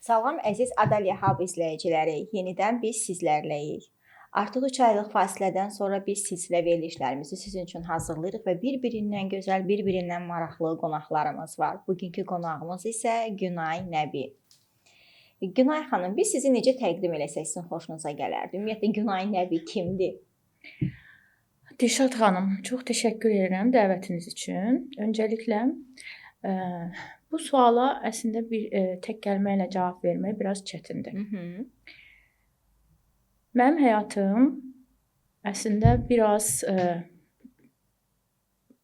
Salam əziz Adalya Hub izləyiciləri, yenidən biz sizlərləyik. Artıq 3 aylıq fasilədən sonra biz silsilə verilişlərimizi sizin üçün hazırlayırıq və bir-birindən gözəl, bir-birindən maraqlı qonaqlarımız var. Bugünkü qonağımız isə Günay Nəbi. Günay xanım, biz sizi necə təqdim eləsək sizin xoşunuza gələrdi? Ümumiyyətlə Günay Nəbi kimdir? Dilşad xanım, çox təşəkkür edirəm dəvətiniz üçün. Öncəliklə bu suala əslində bir tək kəlmə ilə cavab vermək biraz çətindir. Mənim həyatım əslində biraz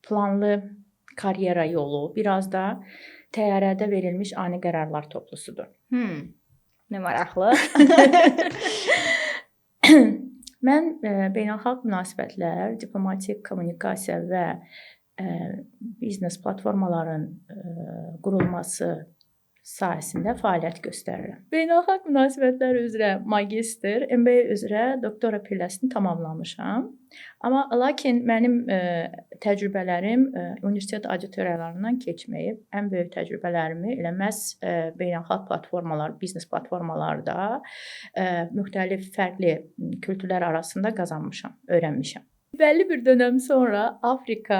planlı karyera yolu, biraz da təyyarədə verilmiş ani qərarlar toplusudur. Nə maraqlı. Mən beynəlxalq münasibətlər, diplomatik kommunikasiya və biznes platformaların qurulması sahəsində fəaliyyət göstərirəm. Beynəlxalq münasibətlər üzrə magistr, MBA üzrə doktora pilləsini tamamlamışam. Amma lakin mənim təcrübələrim universitet auditoriyalarından keçməyib. Ən böyük təcrübələrimi elə məhz beynəlxalq platformalar, biznes platformalarda müxtəlif fərqli kültürlər arasında qazanmışam, öyrənmişəm. Bəlli bir dönəm sonra Afrika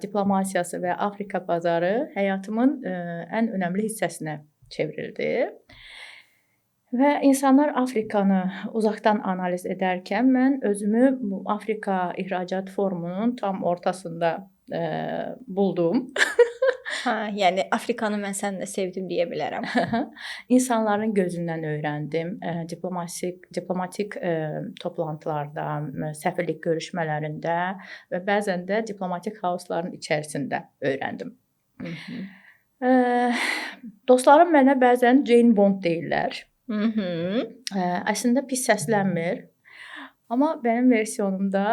diplomasiyası və Afrika bazarı həyatımın ən önəmli hissəsinə çevrildi. Və insanlar Afrikanı uzaqdan analiz edərkən mən özümü bu Afrika İhracat Forumunun tam ortasında buldum. Yəni Afrikanı mən səninlə sevdim deyə bilərəm. İnsanların gözündən öyrəndim. Diplomatik toplantılarda, səfirlik görüşmələrində və bəzən də diplomatik hausların içərisində öyrəndim. Dostlarım mənə bəzən Jane Bond deyirlər. Əslində pis səslənmir. Amma mənim versiyamda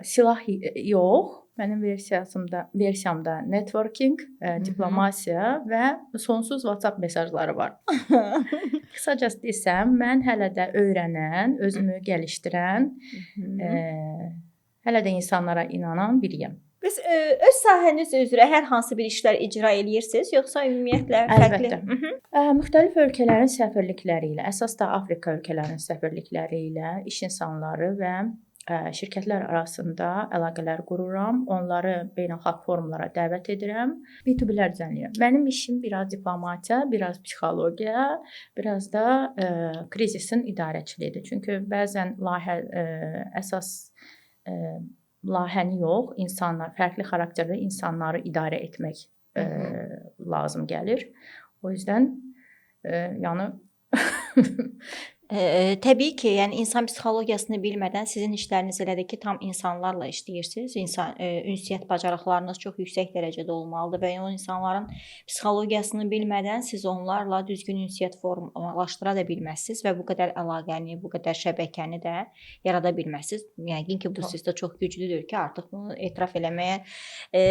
silah yox. Mənim versiyamda networking, diplomasiya və sonsuz WhatsApp mesajları var. Qısacası desəm, mən hələ də öyrənən, özümü gəlişdirən, hələ də insanlara inanan biriyəm. Bəs öz sahəniz üzrə hər hansı bir işlər icra edirsiniz, yoxsa ümumiyyətlə fərqli? Əlbəttə. Müxtəlif ölkələrin səfirlikləri ilə, əsas da Afrika ölkələrinin səfirlikləri ilə iş insanları və şirkətlər arasında əlaqələr qururam, onları beynəlxalq forumlara dəvət edirəm, B2B-lər düzənləyirəm. Mənim işim biraz diplomatiya, biraz psixologiya, biraz da krizisin idarəçiliyidir. Çünki bəzən əsas layihəni yox, fərqli xarakterli insanları idarə etmək lazım gəlir. O yüzdən yəni təbii ki, yəni insan psixologiyasını bilmədən sizin işləriniz elədir ki, tam insanlarla işləyirsiniz. Ünsiyyət bacarıqlarınız çox yüksək dərəcədə olmalıdır və o insanların psixologiyasını bilmədən siz onlarla düzgün ünsiyyət formalaşdıra da bilməzsiniz və bu qədər əlaqəni, bu qədər şəbəkəni də yarada bilməzsiniz. Yəqin ki, bu sizdə çox güclüdür ki, artıq bunu etiraf eləməyə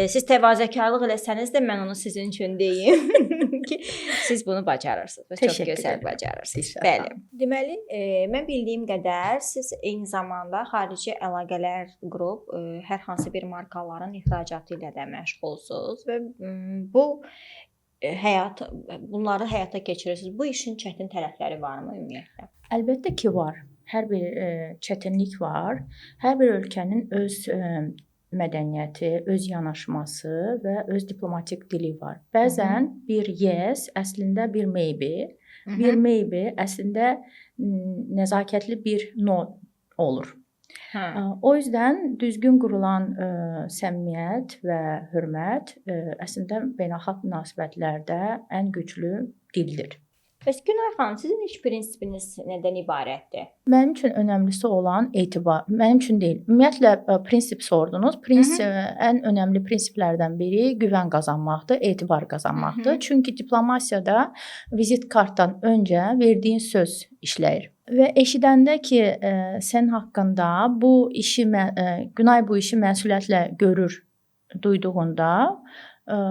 siz təvazökarlıq eləsəniz də mən onu sizin üçün deyim ki, siz bunu bacarırsınız və çox gözəl bacarırsınız. Bəli. Deməli, mən bildiyim qədər siz eyni zamanda xarici əlaqələr qurub hər hansı bir markaların ixracatı ilə də məşğulsunuz və bunları həyata keçirirsiniz. Bu işin çətin tərəfləri varmı ümumiyyətlə? Əlbəttə ki, var. Hər bir çətinlik var. Hər bir ölkənin öz mədəniyyəti, öz yanaşması və öz diplomatik dili var. Bəzən bir yes əslində bir maybe, bir maybe əslində nəzakətli bir no olur. O yüzden düzgün qurulan səmimiyyət və hörmət əslində beynəlxalq münasibətlərdə ən güclü dildir. Bəs Günay xanım, sizin iş prinsipiniz nədən ibarətdir? Mənim üçün önəmlisi olan etibar. Mənim üçün deyil. Ümumiyyətlə prinsip sordunuz. Ən önəmli prinsiplərdən biri güvən qazanmaqdır, etibar qazanmaqdır. Çünki diplomasiyada vizit kartdan öncə verdiyin söz işləyir. Və eşidəndə ki, sən haqqında Günay bu işi məsuliyyətlə görür duyduğunda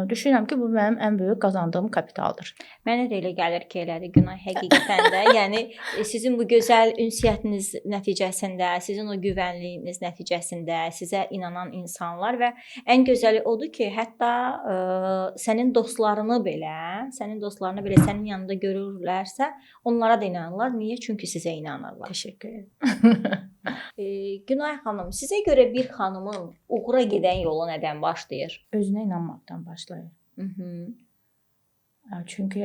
Düşünürəm ki, bu mənim ən böyük qazandığım kapitaldır. Mənə də elə gəlir ki, elədir Günay həqiqətən də. Yəni sizin bu gözəl ünsiyyətiniz nəticəsində, sizin o güvənliyiniz nəticəsində sizə inanan insanlar və ən gözəli odur ki, hətta sənin dostlarını belə sənin yanında görürlərsə, onlara da inanırlar. Niyə? Çünki sizə inanırlar. Təşəkkür edirəm. Günay xanım, sizə görə bir xanımın uğura gedən yolu nədən başlayır? Özünə inanmaqdan başlayır. Çünki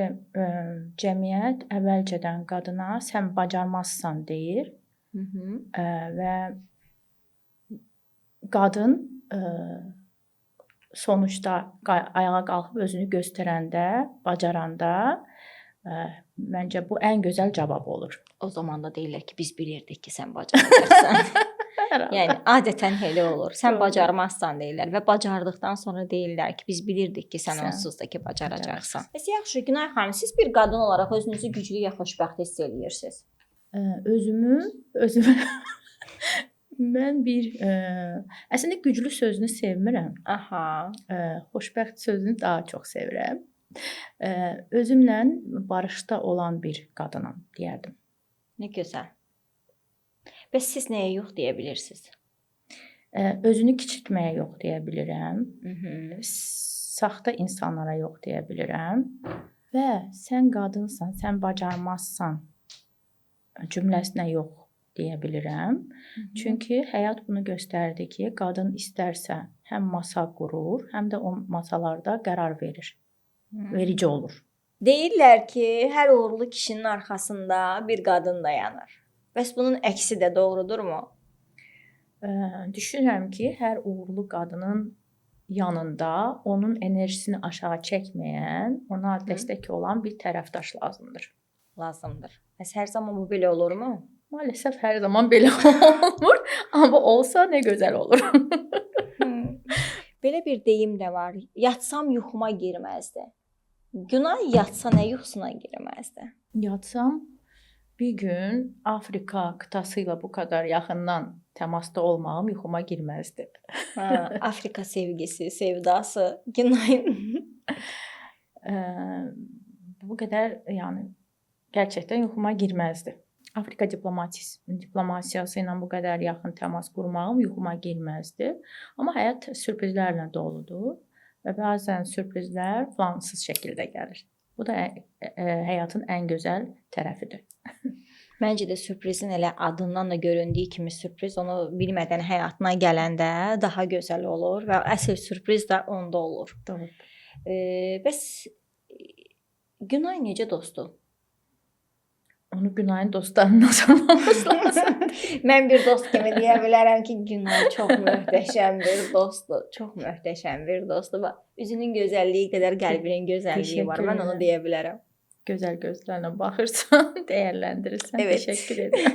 cəmiyyət əvvəlcədən qadına sən bacarmazsan deyir. Və qadın sonuçta ayağa qalxıb özünü göstərəndə, bacaranda məncə bu ən gözəl cavab olur. O zaman da deyirlər ki, biz bilirdik ki, sən bacaracaqsan. Yəni adətən elə olur. Sən bacarmazsan deyirlər və bacardıqdan sonra deyirlər ki, biz bilirdik ki, sən onsuz da ki, bacaracaqsan. Bəs yaxşı, Günay xanım, siz bir qadın olaraq özünüzü güclü ya xoşbəxt hiss edirsiniz? Özümü mən bir əslində güclü sözünü sevmirəm. Xoşbəxt sözünü daha çox sevirəm. Özümlə barışda olan bir qadınam deyərdim. Nə gözəl. Bəs siz nəyə yox deyə bilirsiniz? Özünü kiçiltməyə yox deyə bilirəm. Saxta insanlara yox deyə bilirəm. Və sən qadınsan, sən bacarmazsan cümləsinə yox deyə bilirəm. Çünki həyat bunu göstərdi ki, qadın istərsə həm masa qurur, həm də o masalarda qərar verir. Verici olur. Deyirlər ki, hər uğurlu kişinin arxasında bir qadın dayanır. Bəs bunun əksi də doğrudurmu? Düşünürəm ki, hər uğurlu qadının yanında onun enerjisini aşağı çəkməyən, ona dəstək olan bir tərəfdaş lazımdır. Lazımdır. Bəs hər zaman bu belə olurmu? Maalesef hər zaman belə olmur, amma olsa nə gözəl olur. Belə bir deyim də var. Yatsam yuxuma girməzdi. Günay yatsa nə yuxusuna girməzdi? Yatsam bir gün Afrika qıtası ilə bu qədər yaxından təmasda olmağım yuxuma girməzdi. Afrika sevgisi, sevdası Günayın. Bu qədər, yəni gerçəkdən yuxuma girməzdi. Afrika diplomasiyası ilə bu qədər yaxın təmas qurmağım yuxuma girməzdi. Amma həyat sürprizlərlə doludur və bəzən sürprizlər plansız şəkildə gəlir. Bu da həyatın ən gözəl tərəfidir. Məncə də sürprizin elə adından da göründüyü kimi sürpriz onu bilmədən həyatına gələndə daha gözəl olur və əsl sürpriz də onda olur. Doğru. Bəs Günay necə dostdur? Onu Günayın dostlarından sormamız lazım. Mən bir dost kimi deyə bilərəm ki, Günay çox möhtəşəm bir dostdur. Çox möhtəşəm bir dostdur. Üzünün gözəlliyi qədər qəlbinin gözəlliyi var. Mən onu deyə bilərəm. Gözəl gözlərlə baxırsan, dəyərləndirirsən. Evet. Təşəkkür edirəm.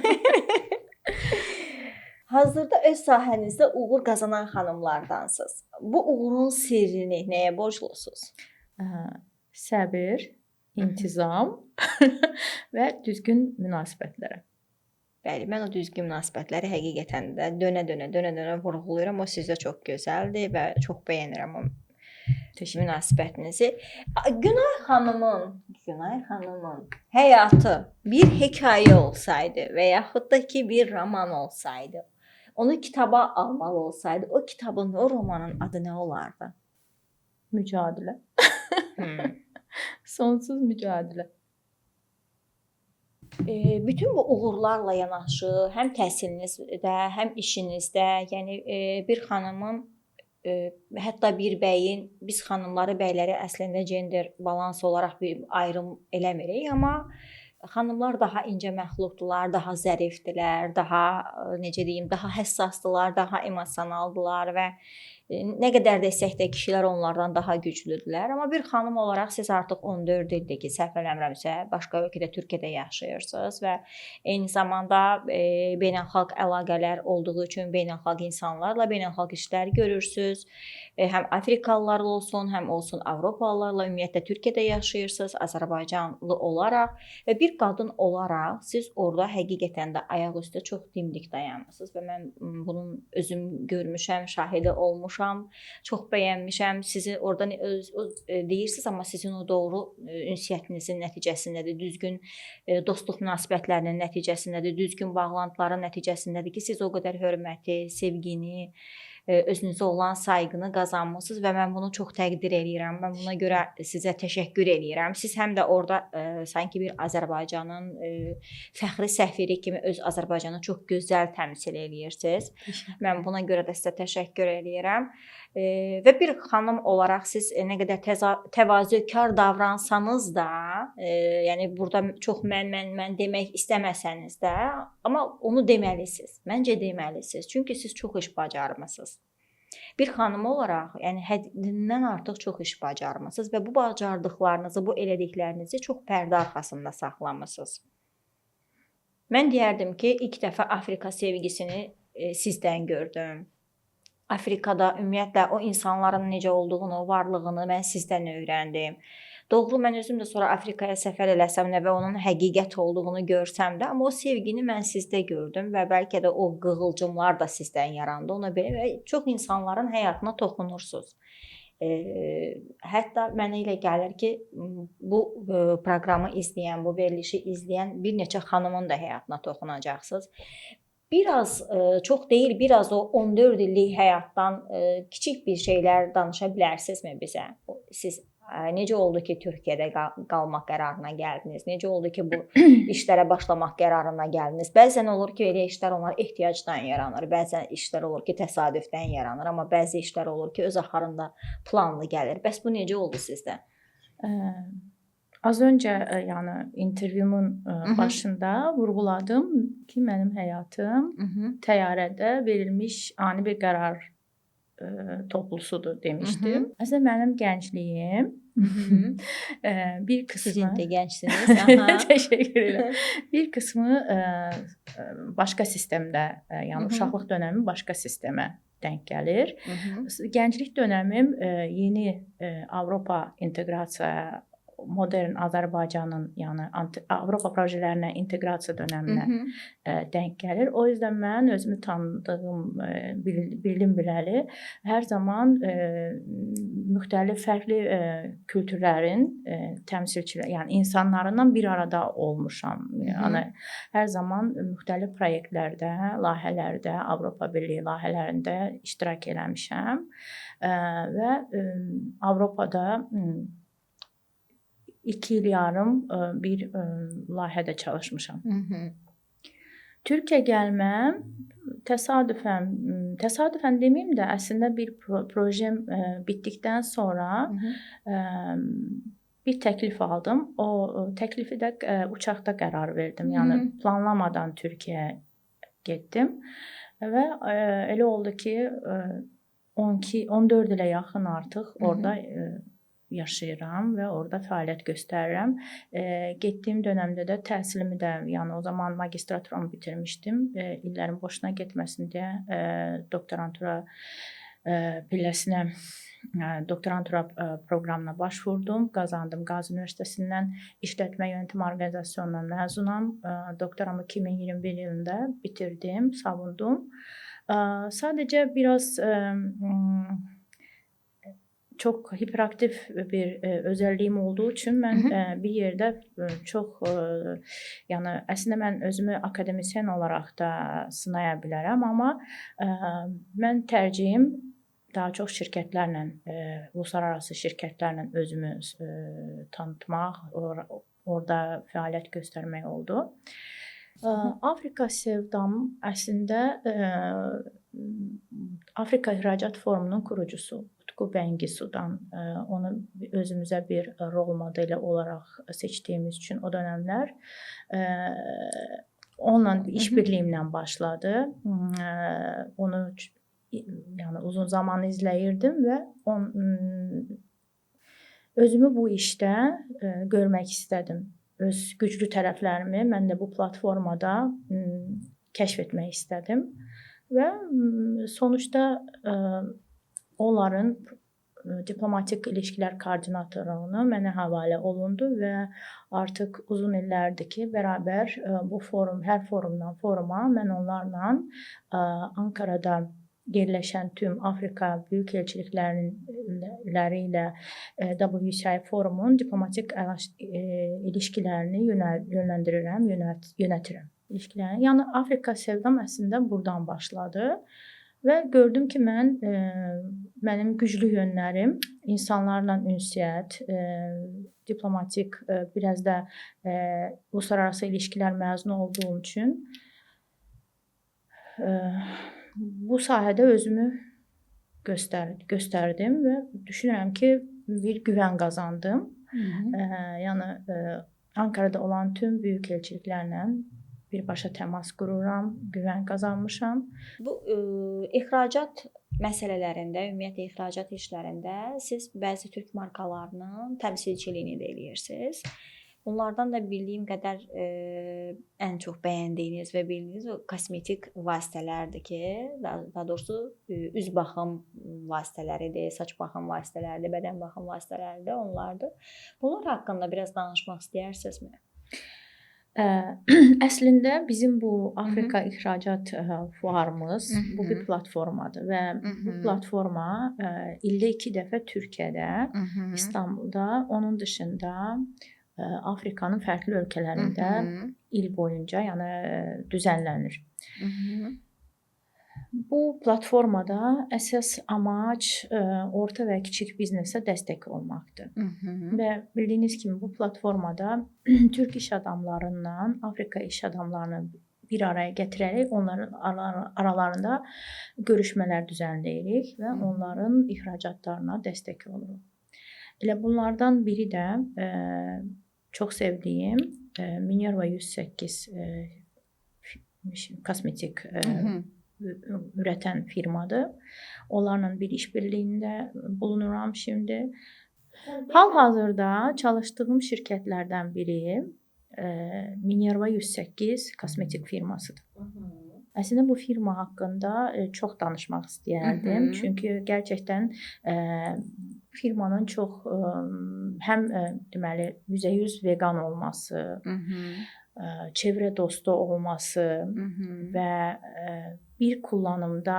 Hazırda öz sahənizdə uğur qazanan xanımlardansınız. Bu uğurun sirrini nəyə borclusunuz? Səbir, intizam və düzgün münasibətlərə. Bəli, mən o düzgün münasibətləri həqiqətən də dönə-dönə vurğulayıram. O sizdə çox gözəldir və çox bəyənirəm o münasibətinizi. Günay xanımın həyatı bir hekayə olsaydı və yaxud da ki bir roman olsaydı, onu kitaba almalı olsaydı, o kitabın, o romanın adı nə olardı? Mücadilə. Sonsuz mücadilə. Bütün bu uğurlarla yanaşı, həm təhsilinizdə, həm işinizdə, yəni bir xanımın, hətta bir bəyin, biz xanımları, bəyləri əslində gender balans olaraq bir ayrım eləmirik, amma xanımlar daha incə məxluqdular, daha zərifdilər, daha necə deyim, daha həssasdılar, daha emosionaldılar və nə qədər desək də kişilər onlardan daha güclüdülər. Amma bir xanım olaraq siz artıq 14 ildir ki, səhv eləmirəmsə, başqa ölkədə, Türkiyədə yaşayırsınız və eyni zamanda beynəlxalq əlaqələr olduğu üçün beynəlxalq insanlarla beynəlxalq işlər görürsüz. Həm Afrikalılarla olsun, həm olsun Avropalılarla ümumiyyətlə Türkiyədə yaşayırsınız, Azərbaycanlı olaraq və bir qadın olaraq siz orada həqiqətən də ayaq üstə çox dimdik dayanırsınız və mən bunun özüm görmüşəm, şahidi olmuşam. oxumuşam, çox bəyənmişəm. Sizi oradan deyirsiniz, amma sizin o doğru ünsiyyətinizin nəticəsindədir, düzgün dostluq münasibətlərinin nəticəsindədir, düzgün bağlantıların nəticəsindədir ki, siz o qədər hörməti, sevgini, özünüzə olan sayğını qazanmısınız və mən bunu çox təqdir eləyirəm. Mən buna görə sizə təşəkkür eləyirəm. Siz həm də orada sanki bir Azərbaycanın fəxri səfiri kimi öz Azərbaycanı çox gözəl təmsil eləyirsiniz. Mən buna görə də sizə təşəkkür eləyirəm. Və bir xanım olaraq siz nə qədər təvazökar davransanız da, yəni burada çox mən demək istəməsəniz də, amma onu deməlisiniz. Məncə deməlisiniz. Çünki siz çox iş bacarmısınız. Bir xanım olaraq, yəni həddindən artıq çox iş bacarmısınız və bu bacardıqlarınızı, bu elədiklərinizi çox pərdə arxasında saxlamısınız. Mən deyərdim ki, ilk dəfə Afrika sevgisini sizdən gördüm. Afrikada ümumiyyətlə o insanların necə olduğunu, varlığını mən sizdən öyrəndim. Doğru, mən özüm də sonra Afrikaya səfər eləsəm də və onun həqiqət olduğunu görsəm də, amma o sevgini mən sizdə gördüm və bəlkə də o qığılcımlar da sizdən yarandı. Ona belə və çox insanların həyatına toxunursunuz. Hətta mənə elə gəlir ki, bu proqramı izləyən, bu verilişi izləyən bir neçə xanımın da həyatına toxunacaqsınız. Biraz, çox deyil, biraz o 14 illik həyatdan kiçik bir şeylər danışa bilərsinizmi bizə? Siz necə oldu ki, Türkiyədə qalmaq qərarına gəldiniz? Necə oldu ki, bu işlərə başlamaq qərarına gəldiniz? Bəzən olur ki, elə işlər onlar ehtiyacdan yaranır. Bəzən işlər olur ki, təsadüfdən yaranır, amma bəzi işlər olur ki, öz axarında planlı gəlir. Bəs bu necə oldu sizdə? Az öncə, yəni intervyumun başında vurğuladım ki, mənim həyatım təyyarədə verilmiş ani bir qərar toplusudur demişdim. Əslində mənim gəncliyim bir qismi Siz indi gəncsiniz. Təşəkkür edirəm. Bir qismi başqa sistemdə, yəni uşaqlıq dönəmi başqa sistemə denk gəlir. Gənclik dönəmim yeni Avropa inteqrasiya, modern Azərbaycanın, yəni Avropa projelərinə inteqrasiya dönəminə denk gəlir. O yüzden mən özümü tanıdığım, bildim biləli hər zaman müxtəlif fərqli kültürlərin təmsilçiləri, yəni insanlarından bir arada olmuşam. Yəni hər zaman müxtəlif layihələrdə, layihələrdə, Avropa Birliyi layihələrində iştirak eləmişəm və Avropada 2 il yarım bir layihədə çalışmışam. Türkiyə gəlməm təsadüfən deməyim də, əslində bir projem bitdikdən sonra bir təklif aldım. O təklifi də uçaqda qərar verdim. Yəni planlamadan Türkiyəyə getdim və elə oldu ki, 14 ilə yaxın artıq orada yaşayıram və orada fəaliyyət göstərirəm. Getdiyim dönəmdə də təhsilimi də, yəni o zaman magistraturamı bitirmişdim. İllərim boşuna getməsin deyə doktorantura pilləsinə, doktorantura proqramına başvurdum. Qazandım. Qazi Universitetindən İşlətmə Yönetimi Orqanizasiyanından məzunam. Doktoramı 2021 ilində bitirdim, savundum. Sadəcə biraz çox hiperaktiv bir özəlliyim olduğu üçün mən bir yerdə çox, yəni əslində mən özümü akademisyen olaraq da sınaya bilərəm, amma mən tərcihim daha çox şirkətlərlə, uluslararası şirkətlərlə özümü tanıtmaq, orada fəaliyyət göstərmək oldu. Afrika sevdam əslində Afrika İhracat Forumunun kurucusu Utku Bengisu'dan, onu özümüzə bir rol modeli olaraq seçdiyimiz üçün o dönəmlər onunla işbirliyimlə başladı. Onu yəni uzun zaman izləyirdim və özümü bu işdə görmək istədim. Öz güclü tərəflərimi mən də bu platformada kəşf etmək istədim və sonuçta onların diplomatik ilişkilər koordinatorluğunu mənə həvalə olundu və artıq uzun illərdir ki, bərabər bu forum, hər forumdan foruma mən onlarla Ankara'da yerləşən tüm Afrika böyük elçilikləri ilə WCI forumun diplomatik ilişkilərini yönləndirirəm, yönətirəm ilişkilərini. Yəni Afrika sevdam əslində burdan başladı və gördüm ki, mənim güclü yönlərim insanlarla ünsiyyət, diplomatik, biraz da uluslararası ilişkilər məzunu olduğum üçün bu sahədə özümü göstərdim və düşünürəm ki, bir güvən qazandım. Yəni Ankarada olan tüm böyük elçiliklərlə birbaşa təmas qururam, güvən qazanmışam. Bu ixracat məsələlərində, ümumiyyətlə ixracat işlərində siz bəzi türk markalarının təmsilçiliyini də eləyirsiniz. Bunlardan da bildiyim qədər ən çox bəyəndiyiniz və bildiyiniz o kosmetik vasitələrdir ki, daha doğrusu üz baxım vasitələridir, saç baxım vasitələridir, bədən baxım vasitələridir, onlardır. Bunlar haqqında biraz danışmaq istəyərsinizmi? Əslində bizim bu Afrika ixracat fuarımız bu bir platformadır və bu platforma ildə 2 dəfə Türkiyədə, İstanbulda, onun dışında Afrikanın fərqli ölkələrində il boyunca, yəni düzənlənir. Bu platformada əsas amac orta və kiçik biznesə dəstək olmaqdır. Və bildiyiniz kimi bu platformada Türk iş adamlarından Afrika iş adamlarını bir araya gətirərək onların aralarında görüşmələr düzənləyirik və onların ixracatlarına dəstək oluruq. Elə bunlardan biri də çox sevdiyim Minerva 108 kosmetik ürətən firmadır. Onlarla bir işbirliyində bulunuram şimdi. Hal-hazırda çalışdığım şirkətlərdən biri Minerva 108 kosmetik firmasıdır. Əslində bu firma haqqında çox danışmaq istəyərdim. Çünki gerçəkdən firmanın çox həm deməli %100 vegan olması, çevrə dostu olması və bir kullanımda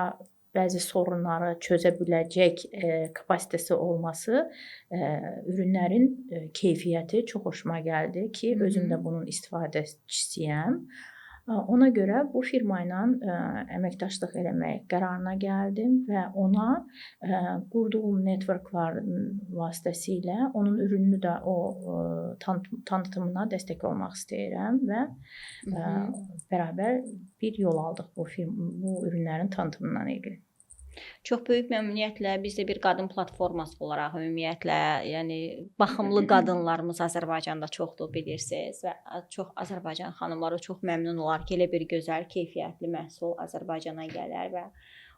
bəzi sorunları çözə biləcək kapasitesi olması, ürünlərin keyfiyyəti çox xoşuma gəldi ki, özüm də bunun istifadəçisiyəm. Ona görə bu firma ilə əməkdaşlıq eləmək qərarına gəldim və ona qurduğum networklar vasitəsilə onun ürününü də o tanıtımına dəstək olmaq istəyirəm və bərabər bir yol aldıq bu ürünlərin tanıtımından ilgili. Çox böyük məmnuniyyətlə biz də bir qadın platforması olaraq ümumiyyətlə, yəni baxımlı qadınlarımız Azərbaycanda çoxdur bilirsiniz və çox Azərbaycan xanımları çox məmnun olar ki, elə bir gözəl, keyfiyyətli məhsul Azərbaycana gələr və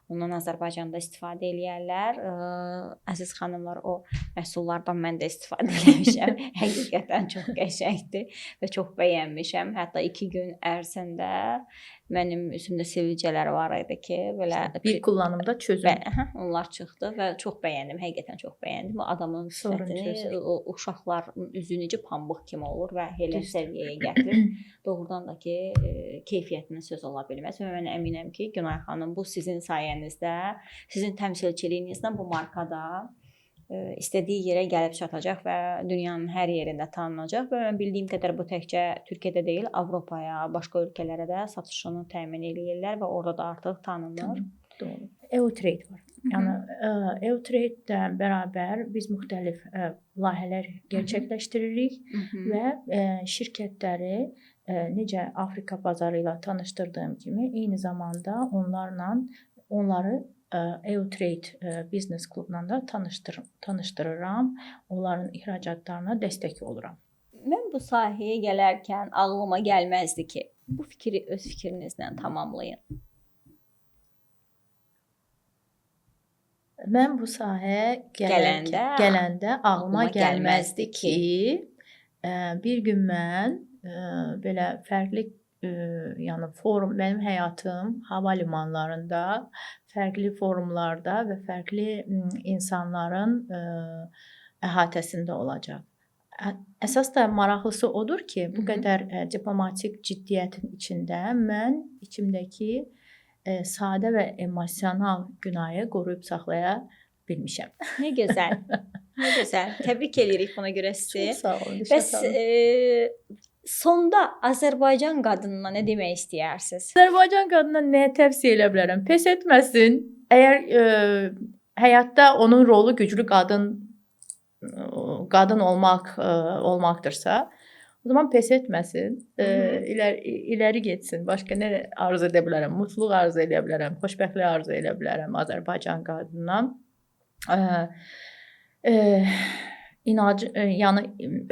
ondan Azərbaycanda istifadə eləyərlər. Əziz xanımlar, o məhsullardan mən də istifadə eləmişəm. Həqiqətən çox qəşəngdir və çox bəyənmişəm. Hətta 2 gün ərzində mənim üzümdə sivilcələr var idi ki, belə bir kullanımda çözüm. Onlar çıxdı və çox bəyəndim. Həqiqətən çox bəyəndim. O adamın sifətini, o uşaqların üzü necə pambıq kimi olur və elə səviyyəyə gətirir. Doğrudan da ki, keyfiyyətinə söz ola bilməz və mən əminəm ki, Günay xanım, bu sizin sayənizdə, sizin təmsilçiliyinizlə bu markada istədiyi yerə gəlib çatacaq və dünyanın hər yerində tanınacaq və mən bildiyim qədər bu təkcə Türkiyədə deyil, Avropaya, başqa ölkələrə də satışını təmin eləyirlər və orada da artıq tanınır. Doğru. EUTrade var. Yəni EUTrade-də bərabər biz müxtəlif layihələr gerçəkləşdiririk və şirkətləri necə Afrika bazarı ilə tanışdırdığım kimi eyni zamanda onları EUTrade Business Club'la da tanışdırıram. Onların ixracatlarına dəstək oluram. Mən bu sahəyə gələrkən ağlıma gəlməzdi ki, bu fikri öz fikrinizlə tamamlayın. Mən bu sahəyə gələndə ağlıma gəlməzdi ki, bir gün mən belə fərqli yəni forum, mənim həyatım hava limanlarında, fərqli forumlarda və fərqli insanların əhatəsində olacaq. Əsas da maraqlısı odur ki, bu qədər diplomatik ciddiyyətin içində mən içimdəki sadə və emosional Günayı qoruyub saxlaya bilmişəm. Nə gözəl. Nə gözəl. Təbrik edirik buna görə sizi. Çox sağ olun. Dilşad Bəs xanım. sonda Azərbaycan qadınına nə demək istəyirsiniz? Azərbaycan qadınına nə tövsiyə edə bilərəm? Pes etməsin. Əgər həyatda onun rolu güclü qadın olmaqdırsa, o zaman pes etməsin. İləri getsin. Başqa nə arzu edə bilərəm? Mutluluq arzu edə bilərəm, xoşbəxtlik arzu edə bilərəm Azərbaycan qadınına. Yəni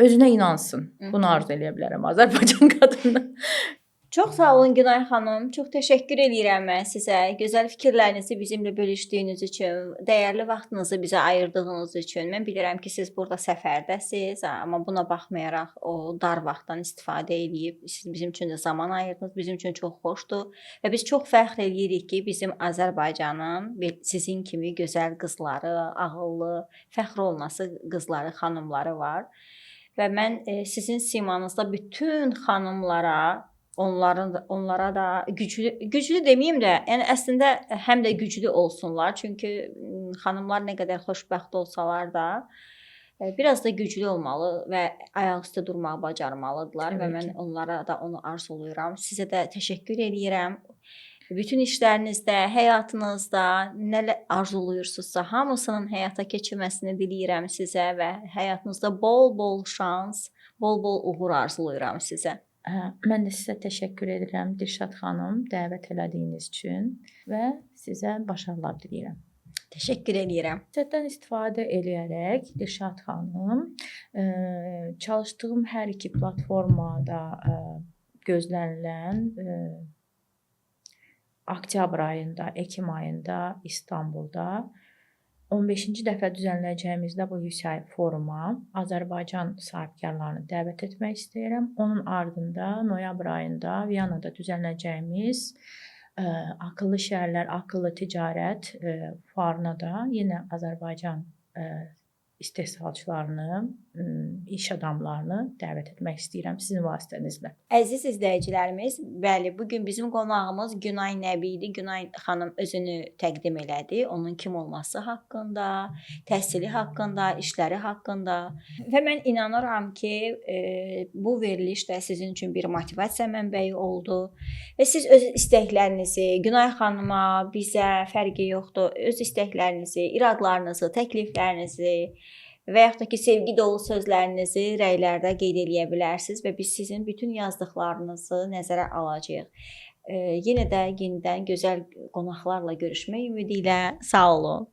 özünə inansın. Bunu arzu edə bilərəm Azərbaycan qadınına. Çox sağ olun Günay xanım. Çox təşəkkür edirəm mən sizə. Gözəl fikirlərinizi bizimlə bölüşdüyünüz üçün, dəyərli vaxtınızı bizə ayırdığınız üçün. Mən bilirəm ki, siz burada səfərdəsiz, amma buna baxmayaraq o dar vaxtdan istifadə edib siz bizim üçün də zaman ayırdınız. Bizim üçün çox xoşdur və biz çox fəxr edirik ki, bizim Azərbaycanın sizin kimi gözəl qızları, ağıllı, fəxr olunası qızları, xanımları var. Və mən sizin simanızda bütün xanımlara onlara da güclü deməyim də, yəni əslində həm də güclü olsunlar. Çünki xanımlar nə qədər xoşbəxt olsalar da biraz da güclü olmalı və ayaq üstə durmağı bacarmalıdırlar və mən onlara da onu arzulayıram. Sizə də təşəkkür edirəm. Bütün işlərinizdə, həyatınızda nə arzulayırsınızsa, hamısının həyata keçirməsini diləyirəm sizə və həyatınızda bol-bol şans, bol-bol uğur arzulayıram sizə. Mən də sizə təşəkkür edirəm Dilşad xanım, dəvət elədiyiniz üçün və sizə başarılar diləyirəm. Təşəkkür edirəm. Fürsətdən istifadə eləyərək Dilşad xanım, çalışdığım hər iki platformada gözlənilən oktyabr ayında, ekim ayında İstanbulda 15-ci dəfə düzənləyəcəyimizdə bu yüksək foruma Azərbaycan sahibkarlarını dəvət etmək istəyirəm. Onun ardında noyabr ayında Viyanada düzənləyəcəyimiz akıllı şəhərlər, akıllı ticarət fuarına da yenə Azərbaycan istehsalçılarını, iş adamlarını dəvət etmək istəyirəm sizin vasitənizlə. Əziz izləyicilərimiz, bəli, bugün bizim qonağımız Günay Nəbi idi. Günay xanım özünü təqdim elədi. Onun kim olması haqqında, təhsili haqqında, işləri haqqında və mən inanıram ki, bu veriliş də sizin üçün bir motivasiya mənbəyi oldu və siz öz istəklərinizi Günay xanıma, bizə fərqi yoxdur, öz istəklərinizi, iradlarınızı, təkliflərinizi və yaxud da ki, sevgi dolu sözlərinizi rəylərdə qeyd eləyə bilərsiniz və biz sizin bütün yazdıqlarınızı nəzərə alacağıq. Yenə də yenidən gözəl qonaqlarla görüşmək ümidi ilə sağ olun.